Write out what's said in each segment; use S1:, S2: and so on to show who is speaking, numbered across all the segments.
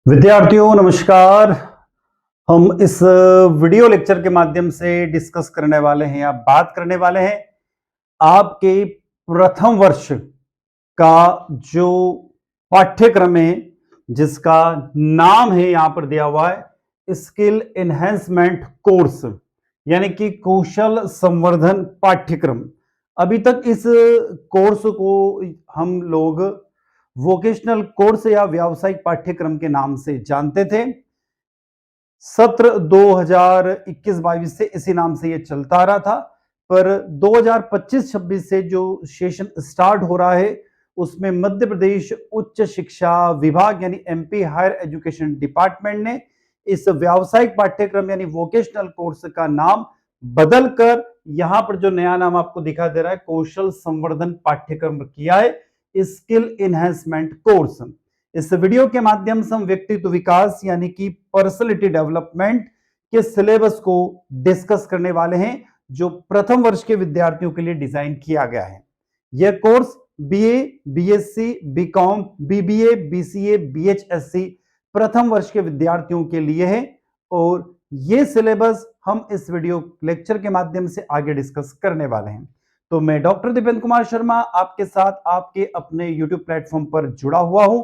S1: विद्यार्थियों नमस्कार। हम इस वीडियो लेक्चर के माध्यम से डिस्कस करने वाले हैं या बात करने वाले हैं आपके प्रथम वर्ष का जो पाठ्यक्रम है जिसका नाम है यहां पर दिया हुआ है स्किल एनहेंसमेंट कोर्स यानी कि कौशल संवर्धन पाठ्यक्रम। अभी तक इस कोर्स को हम लोग वोकेशनल कोर्स या व्यावसायिक पाठ्यक्रम के नाम से जानते थे। सत्र 2021-22 से इसी नाम से ये चलता आ रहा था, पर 2025-26 से जो सेशन स्टार्ट हो रहा है उसमें मध्य प्रदेश उच्च शिक्षा विभाग यानी एमपी हायर एजुकेशन डिपार्टमेंट ने इस व्यावसायिक पाठ्यक्रम यानी वोकेशनल कोर्स का नाम बदलकर यहां पर जो नया नाम आपको दिखा दे रहा है कौशल संवर्धन पाठ्यक्रम किया है, स्किल एनहेंसमेंट कोर्स। इस वीडियो के माध्यम से हम व्यक्तित्व विकास यानी कि पर्सनैलिटी डेवलपमेंट के सिलेबस को डिस्कस करने वाले हैं जो प्रथम वर्ष के विद्यार्थियों के लिए डिजाइन किया गया है। यह course BA, BSc, BCom, BBA, BCA, बीएचएससी प्रथम वर्ष के विद्यार्थियों के लिए है और यह सिलेबस हम इस वीडियो लेक्चर के माध्यम से आगे डिस्कस करने वाले हैं। तो मैं डॉक्टर दीपेंद्र कुमार शर्मा आपके साथ आपके अपने यूट्यूब प्लेटफॉर्म पर जुड़ा हुआ हूं।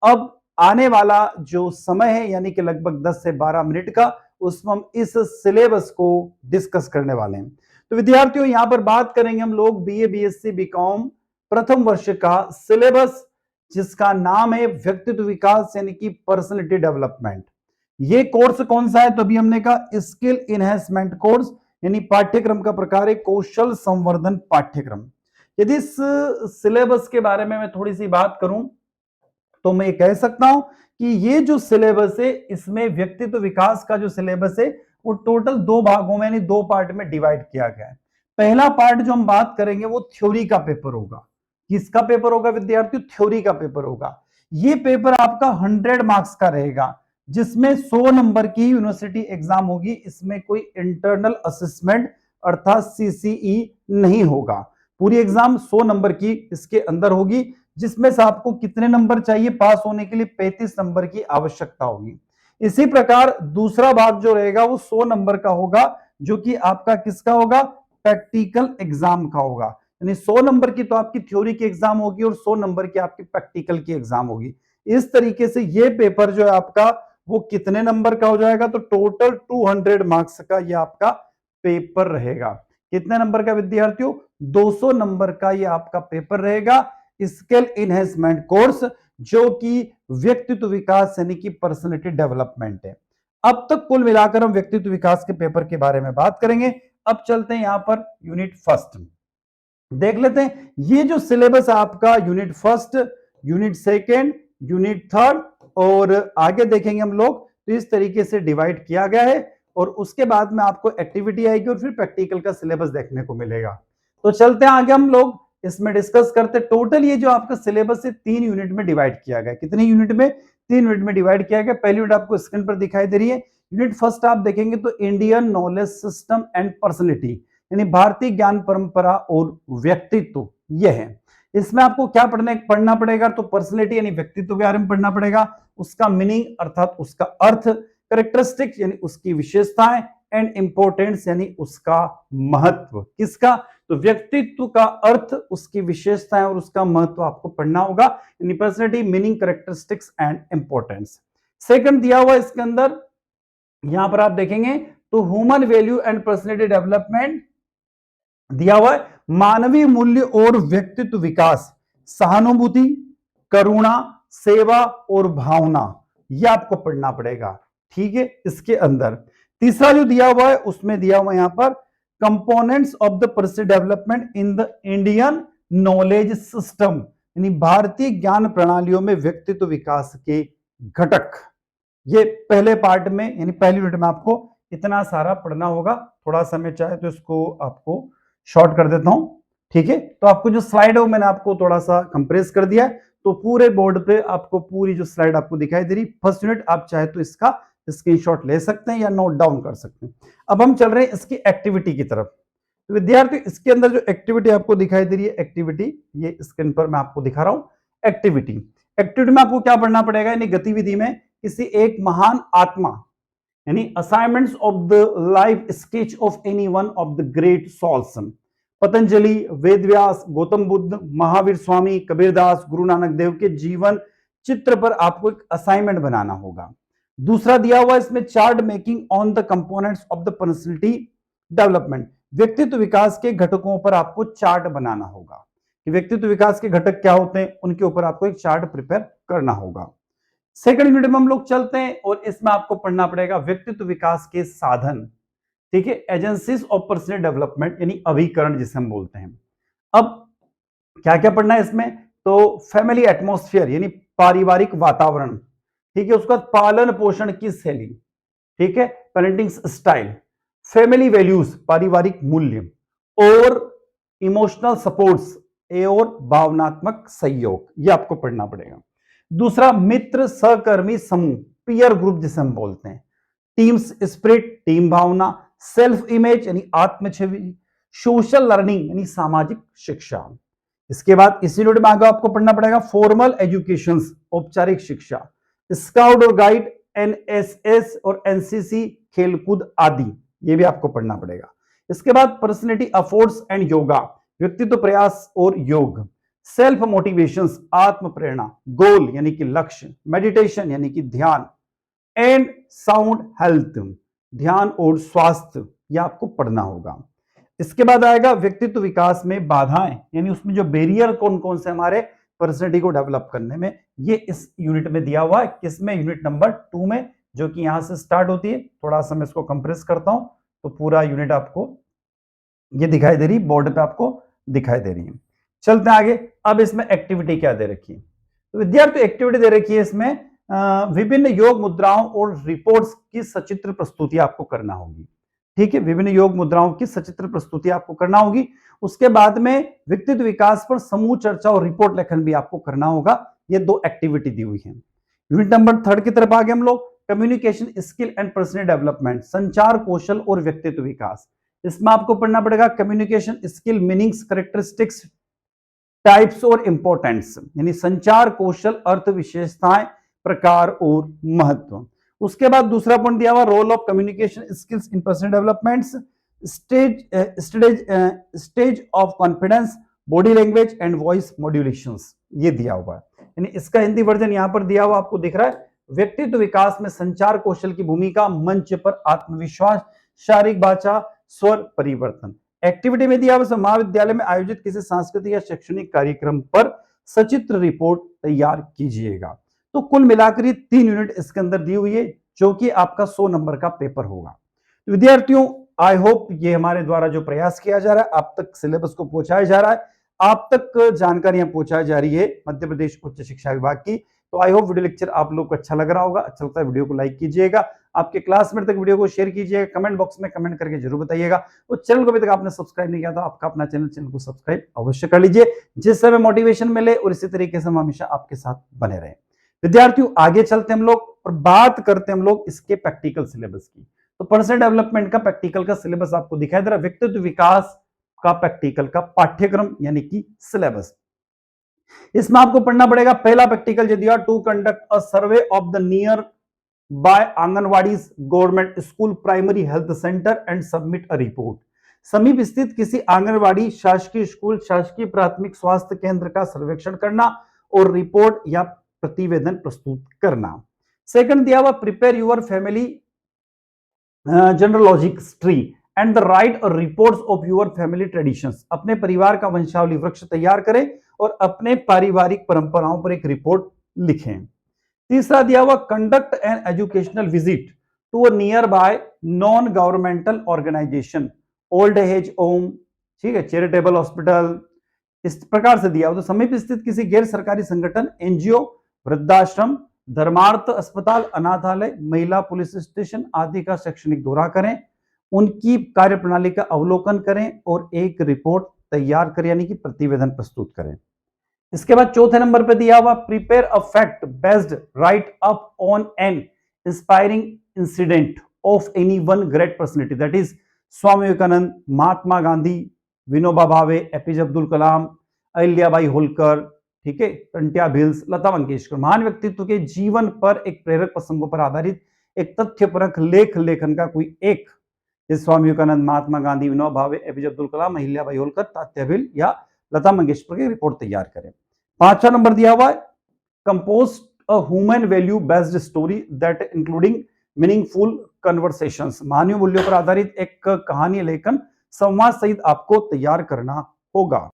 S1: अब आने वाला जो समय है यानी कि लगभग 10 से 12 मिनट का, उसमें हम इस सिलेबस को डिस्कस करने वाले हैं। तो विद्यार्थियों यहां पर बात करेंगे हम लोग बीए, बीएससी, बीकॉम प्रथम वर्ष का सिलेबस जिसका नाम है व्यक्तित्व विकास यानी कि पर्सनैलिटी डेवलपमेंट। ये कोर्स कौन सा है? तो अभी हमने कहा स्किल एनहेंसमेंट कोर्स यानी पाठ्यक्रम का प्रकार है कौशल संवर्धन पाठ्यक्रम। यदि इस सिलेबस के बारे में मैं थोड़ी सी बात करूं तो मैं कह सकता हूं कि ये जो सिलेबस है इसमें व्यक्तित्व विकास का जो सिलेबस है वो टोटल दो भागों में यानी दो पार्ट में डिवाइड किया गया है। पहला पार्ट जो हम बात करेंगे वो थ्योरी का पेपर होगा। किसका पेपर होगा विद्यार्थियों? थ्योरी का पेपर होगा। ये पेपर आपका 100 मार्क्स का रहेगा जिसमें 100 नंबर की यूनिवर्सिटी एग्जाम होगी। इसमें कोई इंटरनल असेसमेंट अर्थात सीसीई नहीं होगा। पूरी एग्जाम 100 नंबर की इसके अंदर होगी जिसमें से आपको कितने नंबर चाहिए पास होने के लिए? 35 नंबर की आवश्यकता होगी। इसी प्रकार दूसरा भाग जो रहेगा वो 100 नंबर का होगा जो कि आपका किसका होगा? प्रैक्टिकल एग्जाम का होगा। यानी 100 नंबर की तो आपकी थ्योरी की एग्जाम होगी और 100 नंबर की आपकी प्रैक्टिकल की एग्जाम होगी। इस तरीके से ये पेपर जो है आपका वो कितने नंबर का हो जाएगा? तो टोटल 200 मार्क्स का ये आपका पेपर रहेगा। कितने नंबर का विद्यार्थियों? 200 नंबर का ये आपका पेपर रहेगा स्किल एनहेंसमेंट कोर्स जो कि व्यक्तित्व विकास यानी कि पर्सनैलिटी डेवलपमेंट है। अब तक कुल मिलाकर हम व्यक्तित्व विकास के पेपर के बारे में बात करेंगे। अब चलते हैं यहां पर यूनिट फर्स्ट देख लेते हैं। ये जो सिलेबस है आपका unit first, unit second, unit third और आगे देखेंगे हम लोग तो इस तरीके से डिवाइड किया गया है और उसके बाद में आपको एक्टिविटी आएगी और फिर प्रैक्टिकल का सिलेबस देखने को मिलेगा। तो चलते हैं आगे हम लोग इसमें डिस्कस करते। टोटल ये जो आपका सिलेबस है 3 यूनिट में डिवाइड किया गया। कितने यूनिट में? 3 यूनिट में डिवाइड किया गया। पहली यूनिट आपको स्क्रीन पर दिखाई दे रही है। यूनिट फर्स्ट आप देखेंगे तो Indian knowledge system and personality यानी भारतीय ज्ञान परंपरा और व्यक्तित्व ये है। इसमें आपको क्या पढ़ना पड़ेगा? तो पर्सनैलिटी यानी व्यक्तित्व के बारे में पढ़ना पड़ेगा, उसका मीनिंग अर्थात उसका अर्थ, करेक्टरिस्टिक्स यानी उसकी विशेषताएं एंड इंपॉर्टेंस यानी उसका महत्व। किसका? तो व्यक्तित्व का अर्थ, उसकी विशेषताएं और उसका महत्व आपको पढ़ना होगा यानी personality, meaning, characteristics and importance. Second दिया हुआ इसके अंदर यहां पर आप देखेंगे तो human value and personality development दिया हुआ है। मानवीय मूल्य और व्यक्तित्व विकास, सहानुभूति, करुणा, सेवा और भावना, यह आपको पढ़ना पड़ेगा। ठीक है। इसके अंदर तीसरा जो दिया हुआ है उसमें दिया हुआ यहां पर components of the personal development in the Indian knowledge system यानी भारतीय ज्ञान प्रणालियों में व्यक्तित्व विकास के घटक। ये पहले पार्ट में यानी पहली यूनिट में आपको इतना सारा पढ़ना होगा। थोड़ा सा मैं चाहे तो इसको आपको शॉर्ट कर देता हूं। ठीक है। तो आपको जो स्लाइड है वो मैंने आपको थोड़ा सा कंप्रेस कर दिया है तो पूरे बोर्ड पे आपको पूरी जो स्लाइड आपको दिखाई दे रही फर्स्ट यूनिट, आप चाहे तो इसका स्क्रीनशॉट ले सकते हैं या नोट डाउन कर सकते हैं। अब हम चल रहे हैं इसकी एक्टिविटी की तरफ। तो विद्यार्थी इसके अंदर जो एक्टिविटी आपको दिखाई दे रही है, एक्टिविटी ये स्क्रीन पर मैं आपको दिखा रहा हूं। एक्टिविटी में आपको क्या पढ़ना पड़ेगा? यानी गतिविधि में किसी एक महान आत्मा, यानी assignments of the life sketch of any one of the great souls. Patanjali, Vedvyas, Gautam Buddha, Mahavir Swami, Kabirdas, Guru Nanak देव के जीवन चित्र पर आपको एक असाइनमेंट बनाना होगा। दूसरा दिया हुआ इसमें chart making on the components of the personality development, व्यक्तित्व विकास के घटकों पर आपको चार्ट बनाना होगा कि व्यक्तित्व विकास के घटक क्या होते हैं, उनके ऊपर आपको एक चार्ट प्रिपेयर करना होगा। सेकंड यूनिट में हम लोग चलते हैं और इसमें आपको पढ़ना पड़ेगा व्यक्तित्व विकास के साधन, ठीक है, एजेंसीज ऑफ पर्सनल डेवलपमेंट, यानी अभिकरण जिसे हम बोलते हैं। अब क्या क्या पढ़ना है इसमें, तो फैमिली एटमॉस्फेयर यानी पारिवारिक वातावरण, ठीक है, उसका पालन पोषण की शैली, ठीक है, पेरेंटिंग स्टाइल, फैमिली वैल्यूज पारिवारिक मूल्य, और इमोशनल सपोर्ट्स और भावनात्मक सहयोग, ये आपको पढ़ना पड़ेगा। दूसरा मित्र सहकर्मी समूह, पीयर ग्रुप जिसे हम बोलते हैं, टीम्स स्पिरिट टीम भावना, सेल्फ इमेज यानी आत्म छवि, सोशल लर्निंग यानी सामाजिक शिक्षा। इसके बाद इसी यूनिट में आगे आपको पढ़ना पड़ेगा फॉर्मल एजुकेशन औपचारिक शिक्षा, स्काउट और गाइड, एनएसएस और एनसीसी खेलकूद आदि, ये भी आपको पढ़ना पड़ेगा। इसके बाद पर्सनैलिटी अफोर्ड्स एंड योगा, व्यक्तित्व प्रयास और योग, सेल्फ मोटिवेशन आत्म प्रेरणा, गोल यानी कि लक्ष्य, मेडिटेशन यानी कि ध्यान, एंड साउंड हेल्थ ध्यान और स्वास्थ्य, यह आपको पढ़ना होगा। इसके बाद आएगा व्यक्तित्व विकास में बाधाएं, यानी उसमें जो बैरियर कौन कौन से हमारे पर्सनैलिटी को डेवलप करने में, ये इस यूनिट में दिया हुआ है। किसमें, यूनिट नंबर 2 में, जो कि यहां से स्टार्ट होती है। थोड़ा सा मैं इसको कंप्रेस करता हूं तो पूरा यूनिट आपको ये दिखाई दे रही, बोर्ड पे आपको दिखाई दे रही है। चलते हैं आगे। अब इसमें एक्टिविटी क्या दे रखी है, तो विद्यार्थी एक्टिविटी दे रखी है इसमें विभिन्न योग मुद्राओं और रिपोर्ट्स की सचित्र प्रस्तुति आपको करना होगी, ठीक है, विभिन्न योग मुद्राओं की सचित्र प्रस्तुति आपको करना होगी। उसके बाद में व्यक्तित्व विकास पर समूह चर्चा और रिपोर्ट लेखन भी आपको करना होगा। ये 2 एक्टिविटी दी हुई है। यूनिट नंबर 3 की तरफ आगे हम लोग, communication skill and personal development, संचार कौशल और व्यक्तित्व विकास। इसमें आपको पढ़ना पड़ेगा communication skill meanings, characteristics, types और इंपॉर्टेंस, यानी संचार कौशल, अर्थ, विशेषताएं, प्रकार और महत्व। उसके बाद दूसरा पॉइंट दिया हुआ role of communication skills in personal developments, stage of confidence, body language and voice modulations, ये दिया हुआ है। यानी इसका हिंदी वर्जन यहां पर दिया हुआ आपको दिख रहा है। व्यक्तित्व विकास में संचार कौशल की भूमिका, मंच पर आत्मविश्वास, शारीरिक भाषा, स्वर परिवर्तन। एक्टिविटी में दिया हुआ महाविद्यालय में आयोजित किसी सांस्कृतिक या शैक्षणिक कार्यक्रम पर सचित्र रिपोर्ट तैयार कीजिएगा। तो कुल मिलाकर ये 3 यूनिट इसके अंदर दी हुई है, जो कि आपका 100 नंबर का पेपर होगा। तो विद्यार्थियों, आई होप ये हमारे द्वारा जो प्रयास किया जा रहा है, आप तक सिलेबस को पहुंचाया जा रहा है, आप तक जानकारियां पहुंचाई जा रही है मध्य प्रदेश उच्च शिक्षा विभाग की। तो आई होप वीडियो लेक्चर आप लोग को अच्छा लग रहा होगा। अच्छा लगता है वीडियो को लाइक कीजिएगा, आपके क्लासमेट तक वीडियो को शेयर कीजिएगा, कमेंट बॉक्स में कमेंट करके जरूर बताइएगा। और चैनल को अभी तक आपने सब्सक्राइब नहीं किया तो आपका अपना चैनल को सब्सक्राइब अवश्य कर लीजिए, जिससे हमें मोटिवेशन मिले और इसी तरीके से हम हमेशा आपके साथ बने रहें। विद्यार्थियों, आगे चलते हम लोग और बात करते हम लोग इसके प्रैक्टिकल सिलेबस की। तो पर्सनल डेवलपमेंट का प्रैक्टिकल का सिलेबस आपको दिखाई दे रहा है, व्यक्तित्व विकास का प्रैक्टिकल का पाठ्यक्रम यानी कि सिलेबस। इसमें आपको पढ़ना पड़ेगा पहला प्रैक्टिकल जो दिया, to conduct a survey of the near by anganwadis, government school, primary health centre and submit a report. समीप स्थित किसी आंगनवाड़ी, शासकीय स्कूल, शासकीय प्राथमिक स्वास्थ्य केंद्र का सर्वेक्षण करना और रिपोर्ट या प्रतिवेदन प्रस्तुत करना। सेकंड दिया हुआ, prepare your family genealogical tree and the write और reports of your family traditions. अपने परिवार का वंशावली वृक्ष तैयार करें और अपने पारिवारिक परंपराओं पर एक रिपोर्ट लिखें। तीसरा दिया हुआ, conduct an educational visit to a near by non governmental organisation, old age home, ठीक है, चैरिटेबल हॉस्पिटल, इस प्रकार से दिया हुआ। तो समीप स्थित किसी गैर सरकारी संगठन, एनजीओ, वृद्धाश्रम, धर्मार्थ अस्पताल, अनाथालय, महिला पुलिस स्टेशन आदि का शैक्षणिक दौरा करें, उनकी कार्यप्रणाली का अवलोकन करें और एक रिपोर्ट तैयार करें यानी कि प्रतिवेदन प्रस्तुत करें। इसके बाद चौथे नंबर पे दिया हुआ, prepare a fact based write up on an inspiring incident of any one great personality, that is Swami Vivekananda, Mahatma Gandhi, Vinoba Bhave, APJ Abdul Kalam, Ahilyabai Holkar, ठीक है, टंट्या भिल्स, लता मंगेशकर। महान व्यक्तित्व के जीवन पर एक प्रेरक प्रसंगों पर आधारित एक तथ्यपरक लेख लेखन का कोई एक, जैसे स्वामी विवेकानंद, महात्मा गांधी, विनोबा भावे, एपीजे अब्दुल कलाम, अहिल्याबाई होलकर, तात्या भिल या लता मंगेशकर की रिपोर्ट तैयार करें। 5वां नंबर दिया हुआ है, compose a human value based story that including meaningful conversations. मानवीय मूल्यों पर आधारित एक कहानी लेखन संवाद सहित आपको तैयार करना होगा।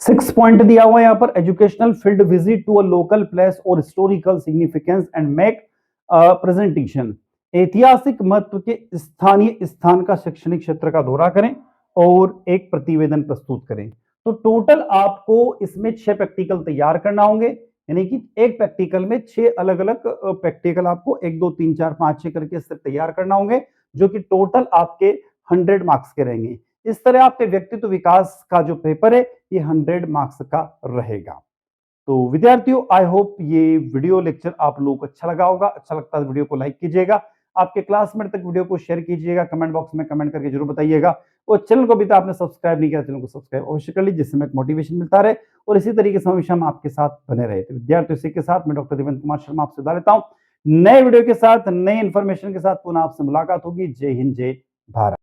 S1: 6 पॉइंट दिया हुआ है यहां पर, educational field visit to a local place और historical significance and make presentation. ऐतिहासिक महत्व के स्थानीय स्थान का शैक्षणिक क्षेत्र का दौरा करें और एक प्रतिवेदन प्रस्तुत करें। तो टोटल आपको इसमें 6 प्रैक्टिकल तैयार करना होंगे, यानी कि एक प्रैक्टिकल में 6 अलग अलग प्रैक्टिकल आपको 1 2 3 4 5 6 करके तैयार करना होंगे, जो कि टोटल आपके 100 मार्क्स के रहेंगे। इस तरह आपके व्यक्तित्व विकास का जो पेपर है ये 100 मार्क्स का रहेगा। तो विद्यार्थियों, आई होप ये वीडियो लेक्चर आप लोगों को अच्छा लगा होगा। अच्छा लगता है वीडियो को लाइक कीजिएगा, आपके क्लासमेट तक वीडियो को शेयर कीजिएगा, कमेंट बॉक्स में कमेंट करके जरूर बताइएगा। और चैनल को भी तो आपने सब्सक्राइब नहीं किया, चैनल को सब्सक्राइब अवश्य कर लीजिए, जिससे हमें मोटिवेशन मिलता रहे और इसी तरीके से हमेशा हम आपके साथ बने रहे। तो विद्यार्थियों, इसी के साथ मैं डॉक्टर देवेंद्र कुमार शर्मा आपसे विदा लेता हूं। नए वीडियो के साथ, नए इंफॉर्मेशन के साथ पुनः आपसे मुलाकात होगी। जय हिंद, जय भारत।